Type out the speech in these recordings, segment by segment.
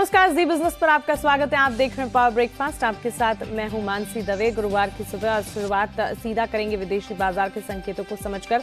नमस्कार, जी बिजनेस पर आपका स्वागत है। आप देख रहे हैं पावर ब्रेकफास्ट। आपके साथ मैं हूं मानसी दवे। गुरुवार की सुबह शुरुआत सीधा करेंगे विदेशी बाजार के संकेतों को समझकर।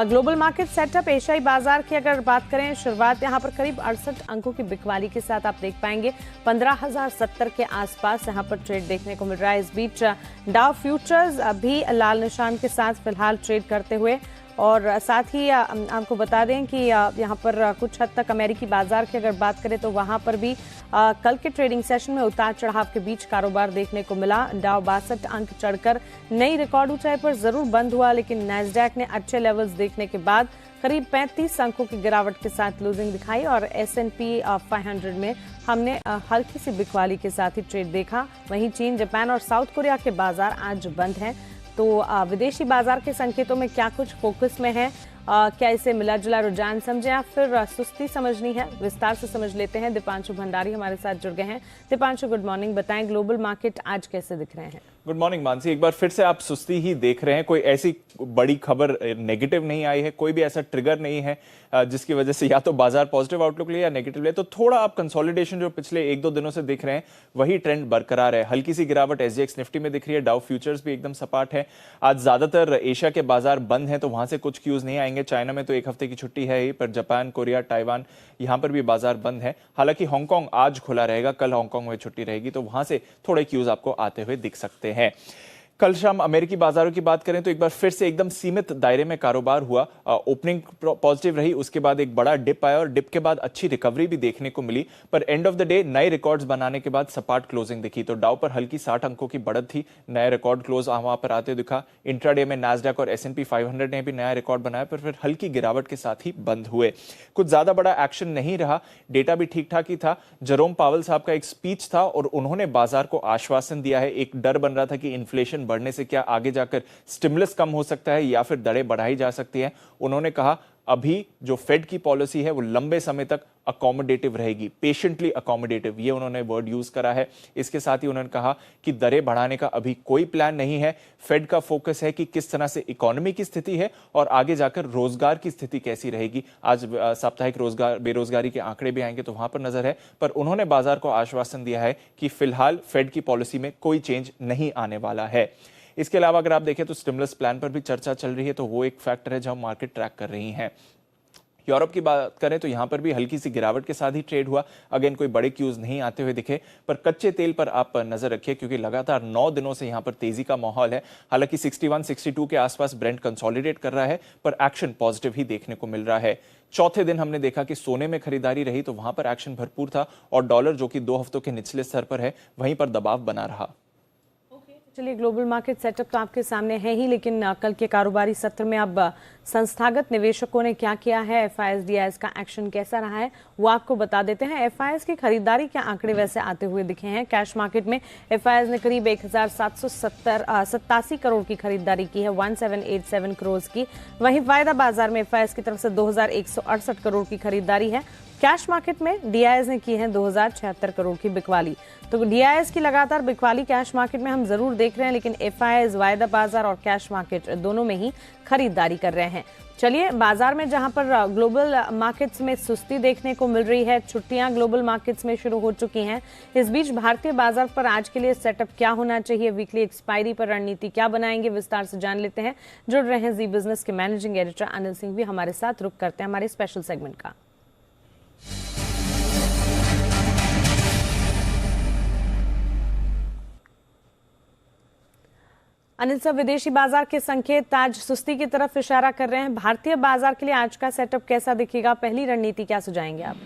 ग्लोबल मार्केट सेटअप एशियाई बाजार की अगर बात करें, शुरुआत यहां पर करीब 68 अंकों की बिकवाली के साथ आप देख पाएंगे। 15,070 के आसपास यहां पर ट्रेड देखने को मिल रहा है। इस बीच डाउ फ्यूचर्स भी लाल निशान के साथ फिलहाल ट्रेड करते हुए, और साथ ही आपको बता दें कि यहाँ पर कुछ हद तक अमेरिकी बाजार की अगर बात करें तो वहाँ पर भी कल के ट्रेडिंग सेशन में उतार चढ़ाव के बीच कारोबार देखने को मिला। डाउ 62 अंक चढ़कर नई रिकॉर्ड ऊंचाई पर जरूर बंद हुआ, लेकिन नैस्डैक ने अच्छे लेवल्स देखने के बाद करीब 35 अंकों की गिरावट के साथ लूजिंग दिखाई, और S&P 500 में हमने हल्की सी बिकवाली के साथ ही ट्रेड देखा। वहीं चीन, जापान और साउथ कोरिया के बाजार आज बंद हैं। तो विदेशी बाजार के संकेतों में क्या कुछ फोकस में है, क्या इसे मिला जुला रुझान समझे या फिर सुस्ती समझनी है, विस्तार से समझ लेते हैं। दीपांशु भंडारी हमारे साथ जुड़ गए हैं। Deepanshu, good morning. बताएं ग्लोबल मार्केट आज कैसे दिख रहे हैं? Good morning Mansi. एक बार फिर से आप सुस्ती ही देख रहे हैं। कोई ऐसी बड़ी खबर नेगेटिव नहीं आई है, कोई भी ऐसा ट्रिगर नहीं है जिसकी वजह से या तो बाजार पॉजिटिव आउटलुक ले या नेगेटिव ले। तो थोड़ा आप कंसोलिडेशन जो पिछले 1-2 दिनों से दिख रहे हैं वही ट्रेंड बरकरार है। हल्की सी गिरावट SGX निफ्टी में दिख रही है। डाउ फ्यूचर्स भी एकदम सपाट है। आज ज्यादातर एशिया के बाजार बंद हैं, तो वहां से कुछ क्यूज नहीं आएंगे। चाइना में तो एक हफ्ते की छुट्टी है ही, पर जापान, कोरिया, ताइवान यहां पर भी बाजार बंद है। हालांकि हांगकांग आज खुला रहेगा, कल हांगकांग में छुट्टी रहेगी, तो वहां से थोड़े क्यूज आपको आते हुए दिख सकते हैं। कल शाम अमेरिकी बाजारों की बात करें तो एक बार फिर से एकदम सीमित दायरे में कारोबार हुआ। ओपनिंग पॉजिटिव रही, उसके बाद एक बड़ा डिप आया और डिप के बाद अच्छी रिकवरी भी देखने को मिली, पर एंड ऑफ द डे नए रिकॉर्ड्स बनाने के बाद सपाट क्लोजिंग दिखी। तो डाउ पर हल्की 60 अंकों की बढ़त थी, नया रिकॉर्ड क्लोज वहां पर आते दिखा। इंट्राडे में नैस्डैक और S&P 500 ने भी नया रिकॉर्ड बनाया, पर फिर हल्की गिरावट के साथ ही बंद हुए। कुछ ज्यादा बड़ा एक्शन नहीं रहा, डेटा भी ठीक ठाक ही था। जेरोम पावेल साहब का एक स्पीच था और उन्होंने बाजार को आश्वासन दिया है। एक डर बन रहा था कि इन्फ्लेशन बढ़ने से क्या आगे जाकर स्टिमुलस कम हो सकता है या फिर दरें बढ़ाई जा सकती है। उन्होंने कहा अभी जो फेड की पॉलिसी है वो लंबे समय तक अकोमोडेटिव रहेगी, पेशेंटली अकोमोडेटिव, ये उन्होंने वर्ड यूज करा है। इसके साथ ही उन्होंने कहा कि दरें बढ़ाने का अभी कोई प्लान नहीं है। फेड का फोकस है कि किस तरह से इकोनॉमी की स्थिति है और आगे जाकर रोजगार की स्थिति कैसी रहेगी। आज साप्ताहिक रोजगार बेरोजगारी के आंकड़े भी आएंगे तो वहां पर नजर है, पर उन्होंने बाजार को आश्वासन दिया है कि फिलहाल फेड की पॉलिसी में कोई चेंज नहीं आने वाला है। इसके अलावा अगर आप देखें तो स्टिमुलस प्लान पर भी चर्चा चल रही है, तो वो एक फैक्टर है जो हम मार्केट ट्रैक कर रही हैं। यूरोप की बात करें तो यहां पर भी हल्की सी गिरावट के साथ ही ट्रेड हुआ। अगेन कोई बड़े क्यूज नहीं आते हुए दिखे, पर कच्चे तेल पर आप नजर रखिए क्योंकि लगातार 9 दिनों से यहां पर तेजी का माहौल है। हालांकि 61-62 के आसपास ब्रेंट कंसोलिडेट कर रहा है, पर एक्शन पॉजिटिव ही देखने को मिल रहा है। चौथे दिन हमने देखा कि सोने में खरीदारी रही तो वहां पर एक्शन भरपूर था, और डॉलर जो कि 2 हफ्तों के निचले स्तर पर है वहीं पर दबाव बना रहा। चलिए, ग्लोबल मार्केट सेटअप तो आपके सामने है ही, लेकिन कल के कारोबारी सत्र में अब संस्थागत निवेशकों ने क्या किया है, FIS DIS का एक्शन कैसा रहा है, वो आपको बता देते हैं। FIS की खरीदारी के आंकड़े वैसे आते हुए दिखे हैं। कैश मार्केट में FIS ने करीब 1,787 करोड़ की खरीदारी की है, 1787 करोड़ की। वहीं वायदा बाजार में FIS की तरफ से 2,168 करोड़ की खरीदारी है। कैश मार्केट में DIS ने की है 2,076 करोड़ की बिकवाली। तो DIS की लगातार बिकवाली कैश मार्केट में हम जरूर देख रहे हैं, लेकिन FIS वायदा बाजार और कैश मार्केट दोनों में ही खरीदारी कर रहे हैं। चलिए, बाजार में जहां पर ग्लोबल मार्केट्स में सुस्ती देखने को मिल रही है, छुट्टियां ग्लोबल मार्केट्स में शुरू हो चुकी हैं, इस बीच भारतीय बाजार पर आज के लिए सेटअप क्या होना चाहिए, वीकली एक्सपायरी पर रणनीति क्या बनाएंगे, विस्तार से जान लेते हैं। जुड़ रहे हैं जी बिजनेस के मैनेजिंग एडिटर अनिल सिंह भी हमारे साथ। रुक करते हैं हमारे स्पेशल सेगमेंट का। अनिल साहब, विदेशी बाजार के संकेत आज सुस्ती की तरफ इशारा कर रहे हैं। भारतीय बाजार के लिए आज का सेटअप कैसा दिखेगा, पहली रणनीति क्या सुझाएंगे आप?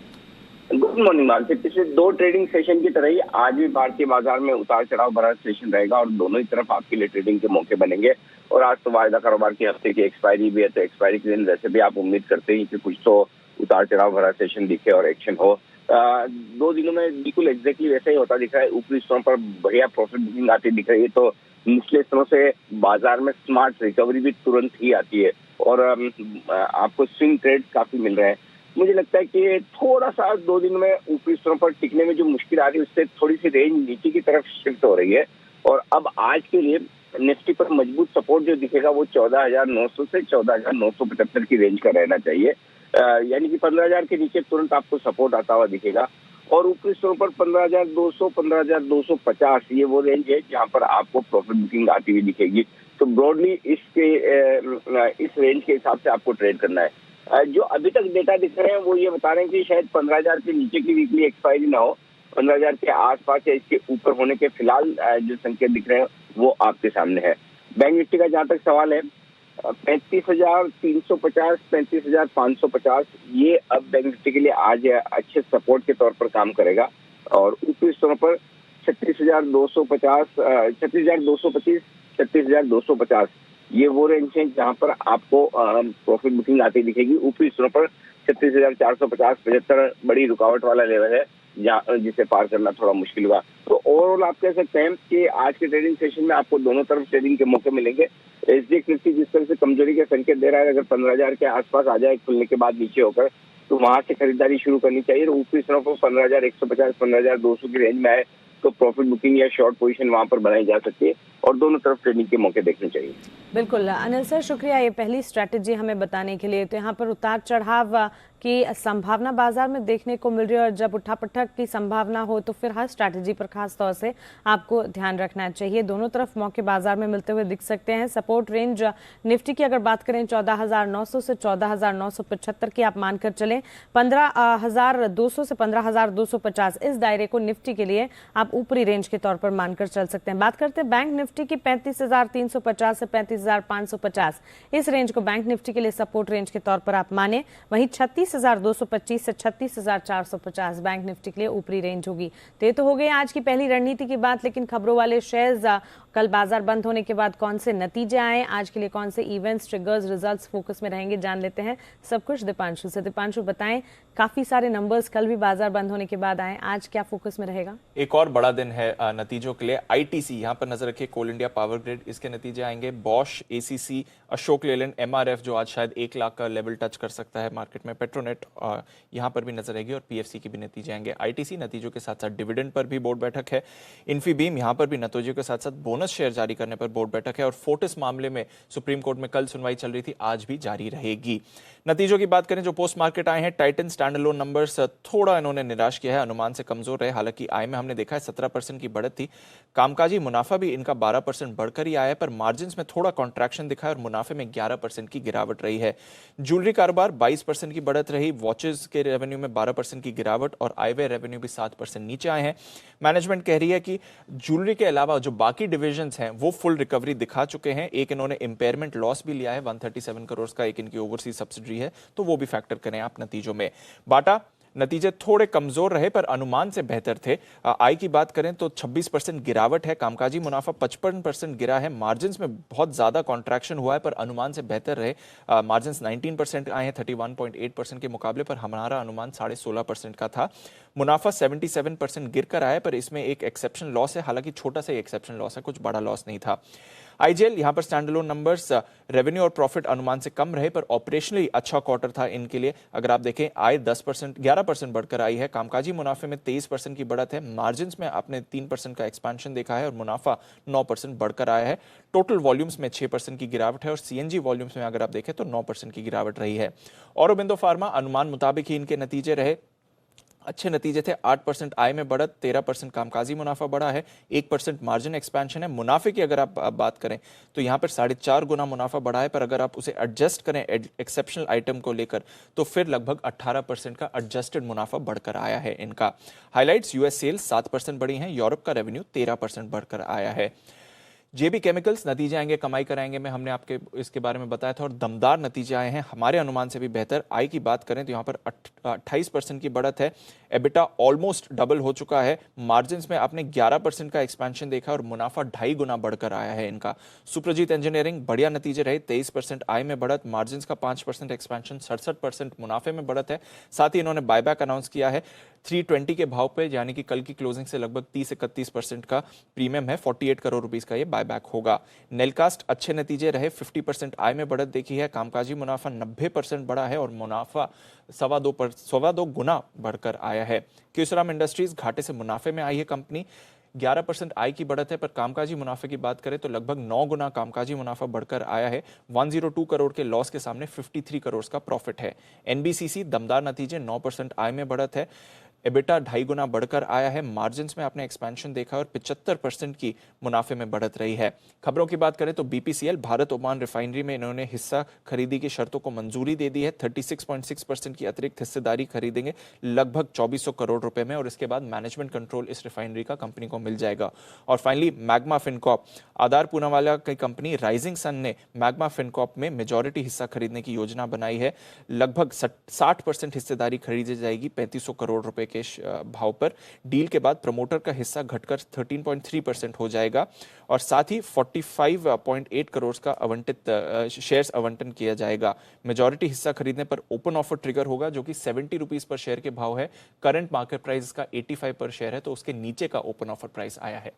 Good morning market. पिछले 2 ट्रेडिंग सेशन की तरह ही आज भी भारतीय बाजार में उतार चढ़ाव भरा सेशन रहेगा और दोनों ही तरफ आपके लिए ट्रेडिंग के मौके बनेंगे। और आज तो वायदा कारोबार के हफ्ते की एक्सपायरी भी है, तो एक्सपायरी के दिन वैसे भी आप उम्मीद करते हैं कि कुछ तो उतार चढ़ाव भरा सेशन दिखे और एक्शन हो। 2 दिनों में बिल्कुल एग्जैक्टली वैसा ही होता दिख रहा है। ऊपरी स्तरों पर बढ़िया प्रॉफिट बुकिंग आती दिख रही है, तो निचले स्तरों से बाजार में स्मार्ट रिकवरी भी तुरंत ही आती है और आपको स्विंग ट्रेड काफी मिल रहे हैं। मुझे लगता है कि थोड़ा सा 2 दिन में ऊपरी स्तरों पर टिकने में जो मुश्किल आ रही है उससे थोड़ी सी रेंज नीचे की तरफ शिफ्ट हो रही है। और अब आज के लिए निफ्टी पर मजबूत सपोर्ट जो दिखेगा वो 14,900 से 14,975 की रेंज का रहना चाहिए। यानी कि 15,000 के नीचे तुरंत आपको सपोर्ट आता हुआ दिखेगा। और ऊपरी स्टोर पर 15,200, 15,250 ये वो रेंज है जहां पर आपको प्रॉफिट बुकिंग आती हुई दिखेगी। तो ब्रॉडली इस रेंज के हिसाब से आपको ट्रेड करना है। जो अभी तक डेटा दिख रहे हैं वो ये बता रहे हैं कि शायद 15,000 के नीचे की वीकली एक्सपायरी ना हो, 15,000 के आसपास या इसके ऊपर होने के फिलहाल जो संकेत दिख रहे हैं वो आपके सामने है। बैंक निफ्टी का जहां तक सवाल है, 35,350, 35,550 ये अब बैंक निफ्टी के लिए आज अच्छे सपोर्ट के तौर पर काम करेगा। और ऊपरी स्तर पर 36,250, 36,225, 36,250 ये वो रेंज है जहां पर आपको प्रॉफिट बुकिंग आती दिखेगी। ऊपरी स्तर पर 36,450, 75 बड़ी रुकावट वाला लेवल है जिसे पार करना थोड़ा मुश्किल हुआ। तो ओवरऑल आप कह सकते हैं कि आज के ट्रेडिंग सेशन में आपको दोनों तरफ ट्रेडिंग के मौके मिलेंगे। एसजीएक्स निफ्टी जिस तरह से कमजोरी के संकेत दे रहा है, अगर 15,000 के आसपास आ जाए खुलने के बाद नीचे होकर, तो वहां से खरीदारी शुरू करनी चाहिए। और ऊपरी स्तर पर 15,150, 15,200 की रेंज में आए तो प्रॉफिट बुकिंग या शॉर्ट पोजीशन वहां पर बनाई जा सकती है और दोनों तरफ ट्रेडिंग के मौके देखने चाहिए। बिल्कुल अनिल सर, शुक्रिया ये पहली स्ट्रैटेजी हमें बताने के लिए। तो यहाँ पर उतार चढ़ाव की संभावना बाजार में देखने को मिल रही है और जब उठापटक की संभावना हो तो फिर हर स्ट्रैटेजी पर खास तौर से आपको ध्यान रखना चाहिए। दोनों तरफ मौके बाजार में मिलते हुए दिख सकते हैं। सपोर्ट रेंज निफ्टी की अगर बात करें 14,900 से 14,975 की आप मानकर चलें, 15,200 से 15,250 इस दायरे को निफ्टी के लिए आप ऊपरी रेंज के तौर पर मानकर चल सकते हैं। बात करते हैं बैंक निफ्टी की 35,350 से 35,550 इस रेंज को बैंक निफ्टी के लिए सपोर्ट रेंज के तौर पर आप माने। वहीं 36,225 से 36,450 बैंक निफ्टी के लिए ऊपरी रेंज होगी। तो ये तो हो गई आज की पहली रणनीति की बात, लेकिन खबरों वाले शेयर्स कल बाजार बंद होने के बाद कौन से नतीजे आए, आज के लिए कौन से इवेंट्स, ट्रिगर्स, रिजल्ट्स फोकस में रहेंगे, जान लेते हैं सब कुछ दीपांशु से। दीपांशु बताएं, काफी सारे नंबर्स कल भी बाजार बंद होने के बाद आए, आज क्या फोकस में रहेगा? एक और बड़ा दिन है नतीजों के लिए। आईटीसी यहां पर नजर रखिए, कोल इंडिया पावर ग्रिड, इसके नतीजे आएंगे। Bosch, ACC, Ashok Leyland, MRF जो आज शायद 1 लाख का लेवल टच कर सकता है मार्केट में, पेट्रोनेट यहां पर भी नजर रहेगी और पीएफसी के भी नतीजे आएंगे। आईटीसी नतीजों के साथ साथ डिविडेंड पर भी बोर्ड बैठक है। इन्फीबीम यहां पर भी नतीजों के साथ साथ बोनस शेयर जारी करने पर बोर्ड बैठक है। और फोर्टिस मामले में सुप्रीम कोर्ट में कल सुनवाई चल रही थी, आज भी जारी रहेगी। नतीजों की बात करें जो पोस्ट मार्केट आए हैं, टाइटन स्टैंडअलोन नंबर्स थोड़ा इन्होंने निराश किया है, अनुमान से कमजोर रहे। हालांकि आय में हमने देखा है 17% की बढ़त थी। कामकाजी मुनाफा भी इनका 12% बढ़कर ही आया है, पर मार्जिन में थोड़ा कॉन्ट्रैक्शन दिखा है और मुनाफे में 11% की गिरावट रही है। ज्वेलरी कारोबार 22% की बढ़त रही, वॉचेस के रेवेन्यू में 12% की गिरावट और आईवेयर रेवेन्यू भी 7% नीचे आए हैं। मैनेजमेंट कह रही है कि ज्वेलरी के अलावा जो बाकी डिविजन्स हैं वो फुल रिकवरी दिखा चुके हैं। एक इन्होंने इंपेयरमेंट लॉस भी लिया है 137 करोड़ का, एक इनकी ओवरसीज सब्सिडरी है, तो वो भी फैक्टर करें आप नतीजों में। बाटा नतीजे थोड़े कमजोर रहे पर अनुमान से बेहतर थे। आय की बात करें तो 26% गिरावट है, कामकाजी मुनाफा 55% गिरा है, मार्जिन्स में बहुत ज्यादा कॉन्ट्रैक्शन हुआ है पर अनुमान से बेहतर रहे। मार्जिन्स 19% आए हैं 31.8% के मुकाबले, पर हमारा अनुमान 16.5% का था। मुनाफा 77% गिर कर आया, पर इसमें एक एक्सेप्शन लॉस है, हालांकि छोटा सा एक्सेप्शन लॉस है, कुछ बड़ा लॉस नहीं था। आईजीएल यहां पर स्टैंडअलोन नंबर्स रेवेन्यू और प्रॉफिट अनुमान से कम रहे पर ऑपरेशनली अच्छा क्वार्टर था इनके लिए। अगर आप देखें आय 11% बढ़कर आई है, कामकाजी मुनाफे में 23% की बढ़त है, मार्जिन्स में आपने 3% का एक्सपेंशन देखा है और मुनाफा 9% बढ़कर आया है। टोटल वॉल्यूम्स में 6% की गिरावट है और सीएनजी वॉल्यूम्स में अगर आप देखें तो 9% की गिरावट रही है। औरोबिंदो फार्मा अनुमान मुताबिक ही इनके नतीजे रहे, अच्छे नतीजे थे। 8% आय में बढ़त, 13% कामकाजी मुनाफा बढ़ा है, 1% मार्जिन एक्सपेंशन है। मुनाफे की अगर आप बात करें तो यहां पर 4.5 गुना मुनाफा बढ़ा है, पर अगर आप उसे एडजस्ट करें एक्सेप्शनल आइटम को लेकर तो फिर लगभग 18% का एडजस्टेड मुनाफा बढ़कर आया है इनका। हाइलाइट्स, यूएस सेल्स 7% बढ़ी हैं, यूरोप का रेवेन्यू 13% बढ़कर आया है। जेबी केमिकल्स नतीजे आएंगे, कमाई कराएंगे में हमने आपके इसके बारे में बताया था और दमदार नतीजे आए हैं, हमारे अनुमान से भी बेहतर। आय की बात करें तो यहाँ पर 28% की बढ़त है, एबिटा ऑलमोस्ट डबल हो चुका है, मार्जिन्स में आपने 11% का एक्सपेंशन देखा और मुनाफा 2.5 गुना बढ़कर आया है इनका। सुप्रजीत इंजीनियरिंग बढ़िया नतीजे रहे, 23% आय में बढ़त, मार्जिन्स का 5% एक्सपेंशन, 67% मुनाफे में बढ़त है। साथ ही इन्होंने बायबैक अनाउंस किया है 320 के भाव पे, यानी कि कल की क्लोजिंग से लगभग 30-31% का प्रीमियम है, 48 करोड़ रुपीस का ये बायबैक होगा। नेलकास्ट अच्छे नतीजे रहे, 50% आय में बढ़त देखी है, कामकाजी मुनाफा 90% बढ़ा है और मुनाफा 2.25 गुना बढ़कर आया है। क्यूसराम इंडस्ट्रीज घाटे से मुनाफे में आई है कंपनी, 11% आय की बढ़त है, पर कामकाजी मुनाफे की बात करें तो लगभग 9 गुना कामकाजी मुनाफा बढ़कर आया है। 102 करोड़ के लॉस के सामने 53 करोड़ का प्रॉफिट है। एनबीसीसी दमदार नतीजे, 9% आय में बढ़त है, एबिटा 2.5 गुना बढ़कर आया है। मार्जिन्स में आपने एक्सपेंशन देखा और 75% की मुनाफे में बढ़त रही है। खबरों की बात करें तो बीपीसीएल भारत ओमान रिफाइनरी में इन्होंने हिस्सा खरीदी की शर्तों को मंजूरी दे दी है। 36.6% की अतिरिक्त हिस्सेदारी खरीदेंगे लगभग 2400 करोड़ रुपए में, और इसके बाद मैनेजमेंट कंट्रोल इस रिफाइनरी का कंपनी को मिल जाएगा। और फाइनली मैग्मा फिनकॉर्प, आधार पूनावाला की कंपनी राइजिंग सन ने मैग्मा फिनकॉर्प में मेजॉरिटी हिस्सा खरीदने की योजना बनाई है। लगभग 60% हिस्सेदारी खरीदी जाएगी 3500 करोड़ रुपए के भाव पर। डील के बाद प्रमोटर का हिस्सा घटकर 13.3% हो जाएगा और साथ ही 45.8 करोड़ का आवंटित शेयर्स आवंटन किया जाएगा। मेजॉरिटी हिस्सा खरीदने पर ओपन ऑफर ट्रिगर होगा जो कि 70 रुपीस पर शेयर के भाव है। करंट मार्केट प्राइस का 85 पर शेयर है, तो उसके नीचे का ओपन ऑफर प्राइस आया है।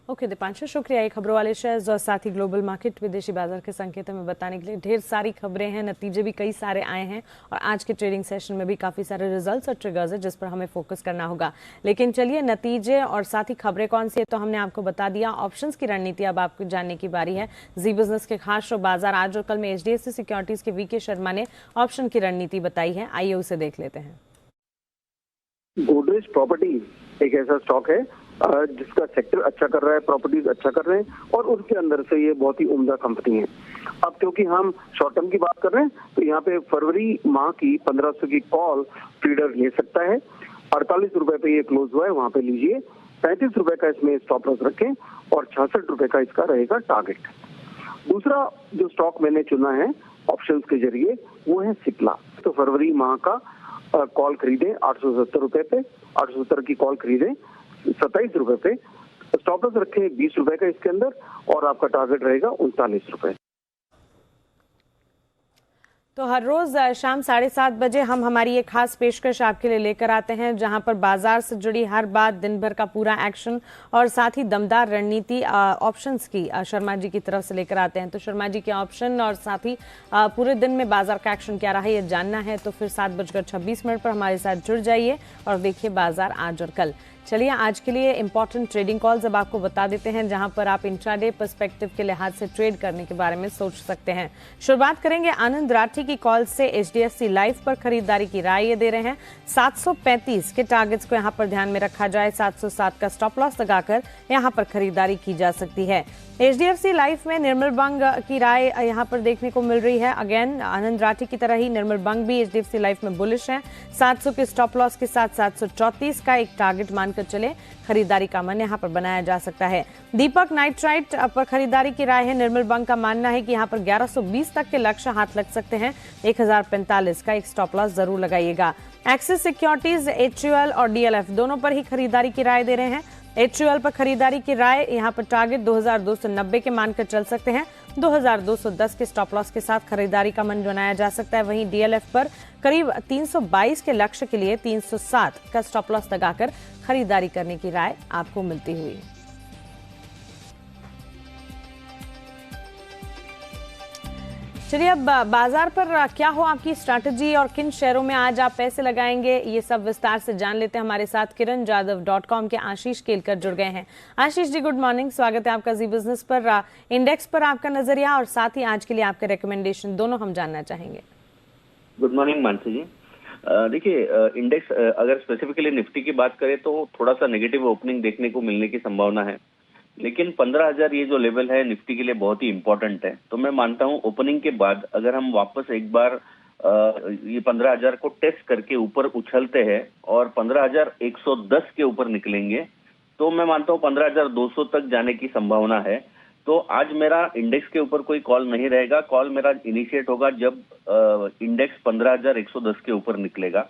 ओके दीपांशु, शुक्रिया। ये खबरों वाले शेयर्स और साथ ही ग्लोबल मार्केट विदेशी बाजार के संकेतों में बताने के लिए। ढेर सारी खबरें हैं, नतीजे भी कई सारे आए हैं और आज के ट्रेडिंग सेशन में भी काफी सारे रिजल्ट्स और ट्रिगर्स है जिस पर हमें फोकस करना होगा। लेकिन चलिए, नतीजे और साथ ही खबरें कौन सी है तो हमने आपको बता दिया। ऑप्शंस की रणनीति अब आपको जानने की बारी है। जी बिजनेस के खास शो बाजार आज और कल में एचडीएफसी सिक्योरिटीज के वीके शर्मा ने ऑप्शन की रणनीति बताई है। आइए उसे देख लेते हैं। गोदरेज प्रॉपर्टी एक ऐसा स्टॉक है जिसका सेक्टर अच्छा कर रहा है, प्रॉपर्टीज अच्छा कर रहे हैं और उसके अंदर से ये बहुत ही उम्दा कंपनी है। अब क्योंकि हम शॉर्ट टर्म की बात कर रहे हैं तो यहाँ पे फरवरी माह की 1500 की कॉल ट्रेडर ले सकता है। 48 रुपए पे ये क्लोज हुआ है, वहां पे लीजिए। 35 रुपए का इसमें स्टॉप लॉस रखें और 66 रुपए का इसका रहेगा टारगेट। दूसरा जो स्टॉक मैंने चुना है ऑप्शंस के जरिए वो है सिप्ला। तो फरवरी माह का कॉल खरीदे 870 रुपए पे, 870 की कॉल खरीदे 27 रुपए पे, स्टॉप लॉस रखे 20 रुपए का इसके अंदर और आपका टारगेट रहेगा 39 रुपए। तो हर रोज शाम 7:30 बजे हम हमारी एक खास पेशकश आपके लिए लेकर आते हैं जहां पर बाजार से जुड़ी हर बात, दिन भर का पूरा एक्शन और साथ ही दमदार रणनीति ऑप्शंस की शर्मा जी की तरफ से लेकर आते हैं। तो शर्मा जी के ऑप्शन और साथ ही पूरे दिन में बाजार का एक्शन क्या रहा है ये जानना है तो फिर 7:26 पर हमारे साथ जुड़ जाइए और देखिए बाजार आज और कल। चलिए, आज के लिए इंपॉर्टेंट ट्रेडिंग कॉल्स अब आपको बता देते हैं जहां पर आप इंट्राडे पर्सपेक्टिव के लिहाज से ट्रेड करने के बारे में सोच सकते हैं। शुरुआत करेंगे आनंद राठी की कॉल से। एचडीएफसी लाइफ पर खरीदारी की राय ये दे रहे हैं। 735 के टारगेट्स को यहां पर ध्यान में रखा जाए। 707 का स्टॉप लॉस लगाकर यहां पर खरीदारी की जा सकती है। एचडीएफसी लाइफ में निर्मल बंग की राय यहां पर देखने को मिल रही है। अगेन आनंद राठी की तरह ही निर्मल बंग भी एचडीएफसी लाइफ में बुलिश है। 700 के स्टॉप लॉस के साथ 734 का एक टारगेट मानकर चले खरीदारी का मन यहां पर बनाया जा सकता है। दीपक नाइट्राइट पर खरीदारी की राय है। निर्मल बंग का मानना है कि यहां पर 1120 तक के लक्ष्य हाथ लग सकते हैं। 1045 का एक स्टॉप लॉस जरूर लगाइएगा। एक्सिस सिक्योरिटीज, एचयूएल और डीएलएफ दोनों पर ही खरीदारी की राय दे रहे हैं। एचयूएल पर खरीदारी की राय यहां पर टारगेट 2290 के मानकर चल सकते हैं। 2210 के स्टॉप लॉस के साथ खरीदारी का मन बनाया जा सकता है। वहीं डीएलएफ पर करीब 322 के लक्ष्य के लिए 307 का स्टॉप लॉस लगाकर खरीदारी करने की राय आपको मिलती हुई। चलिए, अब बाजार पर क्या हो आपकी स्ट्रैटेजी और किन शेयरों में आज आप पैसे लगाएंगे ये सब विस्तार से जान लेते हैं। हमारे साथ kiranjadhav.com के आशीष केलकर जुड़ गए हैं। आशीष जी, गुड मॉर्निंग, स्वागत है आपका जी बिजनेस पर। इंडेक्स पर आपका नजरिया और साथ ही आज के लिए आपके रिकमेंडेशन दोनों हम जानना चाहेंगे। गुड मॉर्निंग मानसी जी। देखिए, इंडेक्स अगर स्पेसिफिकली निफ्टी की बात करें तो थोड़ा सा नेगेटिव ओपनिंग देखने को मिलने की संभावना है, लेकिन 15,000 ये जो लेवल है निफ्टी के लिए बहुत ही इंपॉर्टेंट है। तो मैं मानता हूं ओपनिंग के बाद अगर हम वापस एक बार ये 15,000 को टेस्ट करके ऊपर उछलते हैं और 15,110 के ऊपर निकलेंगे तो मैं मानता हूं 15,200 तक जाने की संभावना है। तो आज मेरा इंडेक्स के ऊपर कोई कॉल नहीं रहेगा। कॉल मेरा इनिशिएट होगा जब इंडेक्स 15,110 के ऊपर निकलेगा।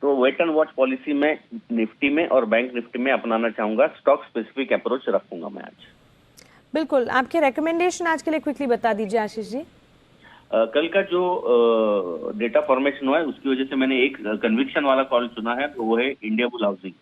तो वेट एंड वॉच पॉलिसी में निफ्टी में और बैंक निफ्टी में अपनाना चाहूंगा। स्टॉक स्पेसिफिक अप्रोच रखूंगा मैं आज। बिल्कुल, आपके रिकमेंडेशन आज के लिए क्विकली बता दीजिए आशीष जी। कल का जो डेटा फॉर्मेशन हुआ है उसकी वजह से मैंने एक कन्विक्शन वाला कॉल चुना है, तो वो है इंडियाबुल हाउसिंग।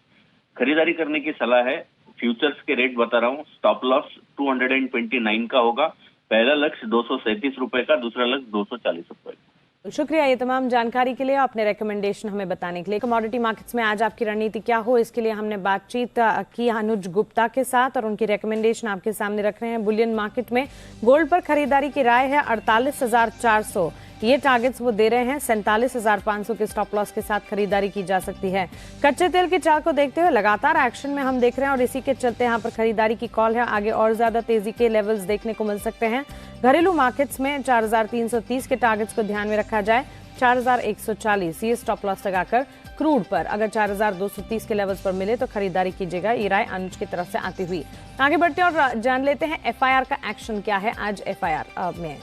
खरीदारी करने की सलाह है। फ्यूचर्स के रेट बता रहा हूँ। स्टॉप लॉस 229 का होगा। पहला लक्ष्य 237 रुपए का, दूसरा लक्ष्य 240 रुपए का। शुक्रिया ये तमाम जानकारी के लिए, अपने रिकमेंडेशन हमें बताने के लिए। कमोडिटी मार्केट्स में आज आपकी रणनीति क्या हो, इसके लिए हमने बातचीत की अनुज गुप्ता के साथ और उनकी रिकमेंडेशन आपके सामने रख रहे हैं। बुलियन मार्केट में गोल्ड पर खरीदारी की राय है। 48,400 ये टारगेट्स वो दे रहे हैं। 47,500 के स्टॉप लॉस के साथ खरीदारी की जा सकती है। कच्चे तेल के चार्ट को देखते हुए लगातार एक्शन में हम देख रहे हैं और इसी के चलते यहाँ पर खरीदारी की कॉल है। आगे और ज्यादा तेजी के लेवल्स देखने को मिल सकते हैं। घरेलू मार्केट्स में 4,330 के टारगेट्स को ध्यान में रखा जाए। 4,140 ये स्टॉप लॉस लगाकर क्रूड पर अगर 4,230 के लेवल्स पर मिले तो खरीदारी कीजिएगा। ये राय अनुज की तरफ से आती हुई। आगे बढ़ते हैं और जान लेते हैं एफआईआर का एक्शन क्या है आज एफआईआर में।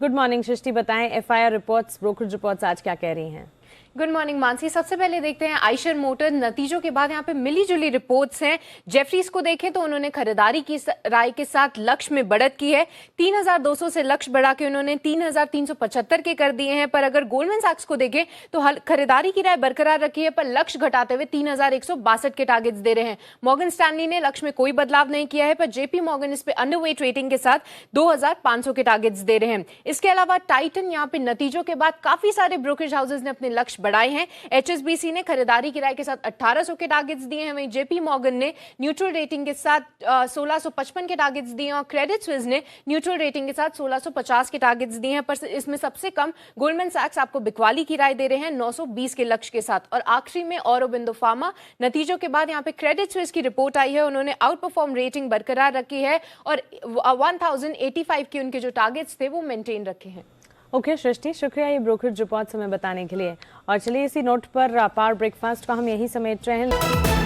गुड मॉर्निंग सृष्टि, बताएं एफआईआर रिपोर्ट्स, ब्रोकरेज रिपोर्ट्स आज क्या कह रही हैं? Good morning Mansi. सबसे पहले देखते हैं आइशर मोटर नतीजों के बाद यहाँ पे मिली जुली रिपोर्ट्स हैं। जेफरीज को देखें तो उन्होंने खरीदारी की राय के साथ लक्ष्य में बढ़त की है। 3,200 से लक्ष्य बढ़ा के उन्होंने 3,375 के कर दिए हैं। पर अगर गोल्डमैन सैक्स को देखें तो खरीदारी की राय बरकरार रखी है, पर लक्ष्य घटाते हुए 3,162 के टारगेट्स दे रहे हैं। मॉर्गन स्टैनली ने लक्ष्य में कोई बदलाव नहीं किया है, पर जेपी मॉर्गन इस पे अंडरवेट रेटिंग के साथ 2,500 के टारगेट्स दे रहे हैं। इसके अलावा टाइटन यहाँ पे नतीजों के बाद काफी सारे ब्रोकरेज हाउसेज ने अपने लक्ष्य बढ़ाए हैं। एचएसबीसी ने खरीदारी की राय के साथ 1,800 के टारगेट्स दिए हैं। वहीं जेपी मॉर्गन ने न्यूट्रल रेटिंग के साथ 1,655 के टारगेट्स दिए हैं और क्रेडिट स्विस ने न्यूट्रल रेटिंग के साथ 1,650 के टारगेट्स दिए हैं। पर इसमें सबसे कम गोल्डमैन सैक्स आपको बिकवाली की राय दे रहे हैं 920 के लक्ष्य के साथ। और आखिरी में औरोबिंदो फार्मा नतीजों के बाद यहाँ पे क्रेडिट स्विस की रिपोर्ट आई है, उन्होंने आउट परफॉर्म रेटिंग बरकरार रखी है और 1,085 के उनके जो टारगेट्स थे वो मेंटेन रखे हैं। ओके सृष्टि, शुक्रिया ये ब्रोकरेज रिपोर्ट्स हमें बताने के लिए। और चलिए इसी नोट पर पावर ब्रेकफास्ट का हम यही समेट रहे हैं।